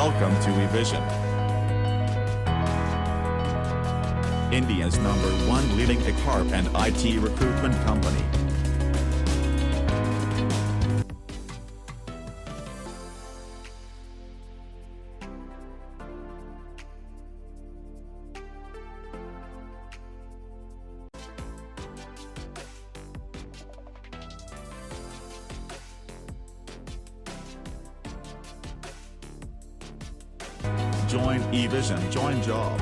Welcome to Evision, India's #1 leading HR and IT recruitment company. Join Evision, join job.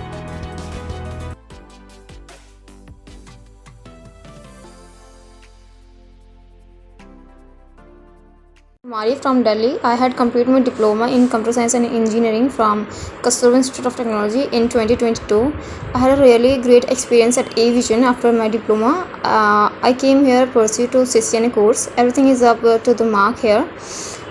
Kumari from Delhi. I had completed my diploma in computer science and engineering from Kasturba Institute of Technology in 2022. I had a really great experience at You Evision after my diploma. I came here pursue to CCNA course. Everything is up to the mark here.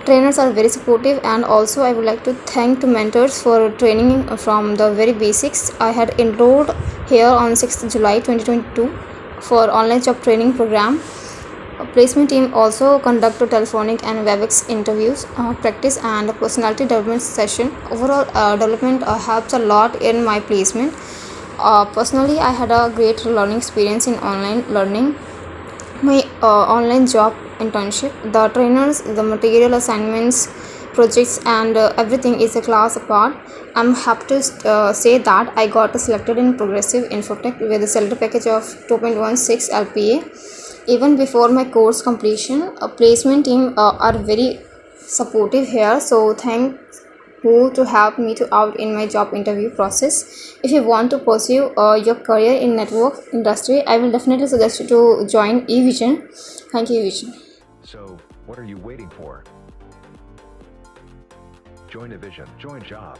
Trainers are very supportive, and also I would like to thank to mentors for training from the very basics. I had enrolled here on 6th July 2022 for online job training program. Placement team also conducted telephonic and Webex interviews, practice and personality development session. Overall development helps a lot in my placement. Personally, I had a great learning experience in online learning. My online job internship, the trainers, the material assignments, projects and everything is a class apart. I'm happy to say that I got selected in Progressive Infotech with a salary package of 2.6 LPA. Even before my course completion, a placement team are very supportive here, so thank who to help me to out in my job interview process. If you want to pursue your career in network industry, I will definitely suggest you to join Evision. Thank you, Evision. So, what are you waiting for? Join Evision, join job.